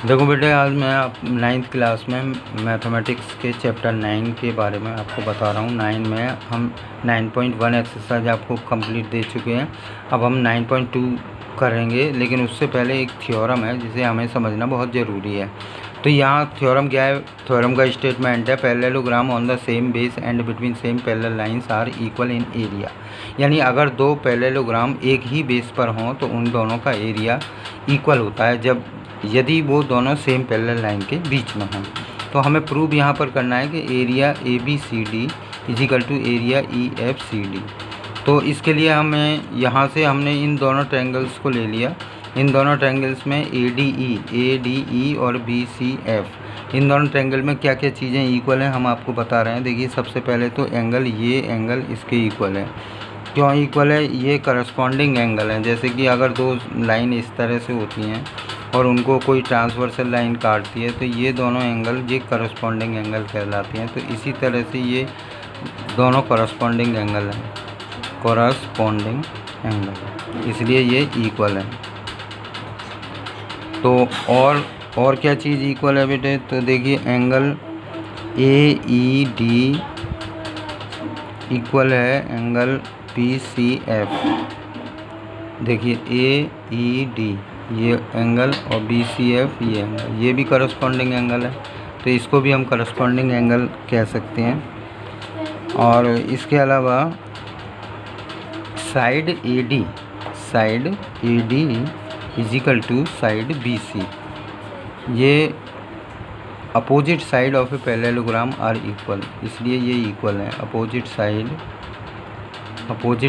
देखो बेटे, आज मैं आप 9th क्लास में मैथमेटिक्स के चैप्टर 9 के बारे में आपको बता रहा हूँ। 9 में हम 9.1 एक्सरसाइज आपको कंप्लीट दे चुके हैं। अब हम 9.2 करेंगे, लेकिन उससे पहले एक थ्योरम है जिसे हमें समझना बहुत ज़रूरी है। तो यहाँ थ्योरम क्या है? थ्योरम का स्टेटमेंट है, parallelogram on the same base and between same parallel lines are equal in area. यानी अगर दो पैरेललोग्राम एक ही बेस पर हों तो उन दोनों का एरिया इक्वल होता है यदि वो दोनों सेम पैरेलल लाइन के बीच में हों। तो हमें प्रूव यहाँ पर करना है कि area ABCD is equal to area EFCD। तो इसके लिए हमें यहाँ से हमने इन दोनों ट्रायंगल्स को ले लिया। इन दोनों ट्रायंगल्स में ADE और BCF, इन दोनों ट्रायंगल में क्या क्या चीज़ें इक्वल हैं हम आपको बता रहे हैं। देखिए, सबसे पहले तो एंगल, ये एंगल इसके इक्वल है। क्यों इक्वल है? ये करस्पॉन्डिंग एंगल है। जैसे कि अगर दो लाइन इस तरह से होती हैं और उनको कोई ट्रांसवर्सल लाइन काटती है तो ये दोनों एंगल ये करस्पॉन्डिंग एंगल कहलाते हैं। तो इसी तरह से ये दोनों करस्पॉन्डिंग एंगल हैं, करस्पॉन्डिंग एंगल, इसलिए ये इक्वल है। तो और क्या चीज़ इक्वल है बेटे? तो देखिए, एंगल AED इक्वल है एंगल BCF। देखिए, AED ये एंगल और BCF ये एंगल, ये भी करस्पॉन्डिंग एंगल है। तो इसको भी हम करस्पॉन्डिंग एंगल कह सकते हैं। और इसके अलावा side AD is equal to side BC। ये opposite side of a parallelogram are equal, इसलिए ये इक्वल है। अपोजिट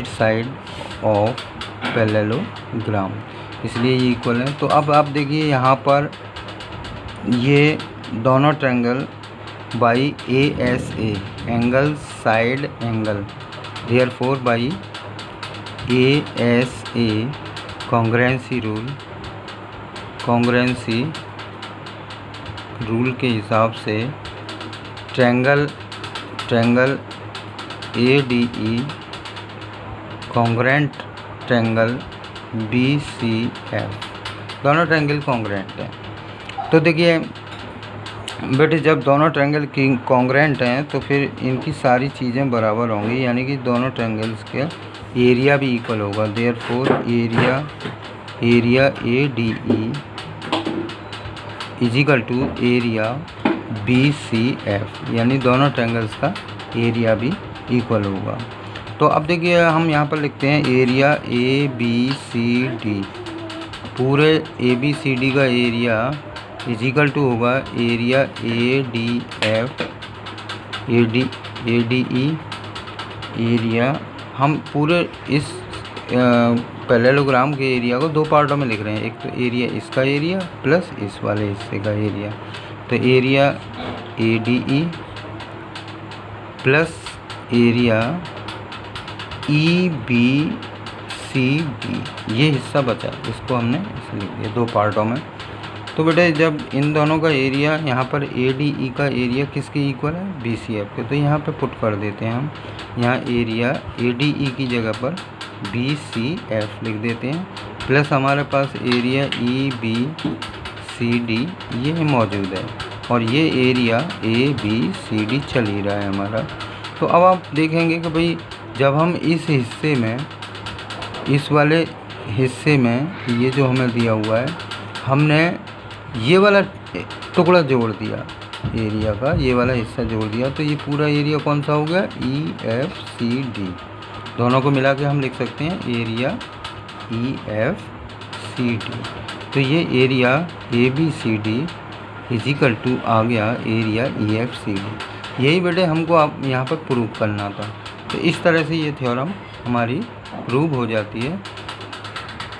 साइड ऑफ पैरेललोग्राम, इसलिए ये इक्वल है। तो अब आप देखिए, यहाँ पर ये दोनों triangle by ASA, angle side angle, therefore by ASA congruency rule के हिसाब से triangle ADE congruent triangle BCF, दोनों ट्रायंगल कॉन्ग्रुएंट हैं। तो देखिए बेटे, जब दोनों ट्रायंगल की कॉन्ग्रुएंट हैं तो फिर इनकी सारी चीज़ें बराबर होंगी, यानी कि दोनों ट्रायंगल्स के एरिया भी इक्वल होगा। Therefore area ADE is equal to area BCF, यानी दोनों ट्रायंगल्स का एरिया भी इक्वल होगा। तो अब देखिए, हम यहाँ पर लिखते हैं एरिया ABCD, पूरे ABCD का एरिया इज इक्वल टू होगा एरिया ADE एरिया। हम पूरे इस पैरेललोग्राम के एरिया को दो पार्टों में लिख रहे हैं, एक तो एरिया इसका एरिया प्लस इस वाले हिस्से का एरिया। तो area ADE plus area EBCD, ये हिस्सा बचा, इसको हमने इसे लिख दिया दो पार्टों में। तो बेटे, जब इन दोनों का एरिया, यहाँ पर ADE का एरिया किसके इक्वल है? BCF के। तो यहाँ पे पुट कर देते हैं हम, यहाँ एरिया ADE की जगह पर BCF लिख देते हैं, प्लस हमारे पास एरिया EBCD ये मौजूद है, और ये एरिया ABCD चल ही रहा है हमारा। तो अब आप देखेंगे कि भाई, जब हम इस हिस्से में, इस वाले हिस्से में, ये जो हमें दिया हुआ है, हमने ये वाला टुकड़ा जोड़ दिया एरिया का, ये वाला हिस्सा जोड़ दिया, तो ये पूरा एरिया कौन सा हो गया? EFCD। दोनों को मिला के हम लिख सकते हैं एरिया EFCD। तो ये area ABCD is equal to आ गया एरिया EFCD। यही बेटे हमको आप यहाँ पर प्रूव करना था। तो इस तरह से ये थ्योरम हमारी प्रूव हो जाती है।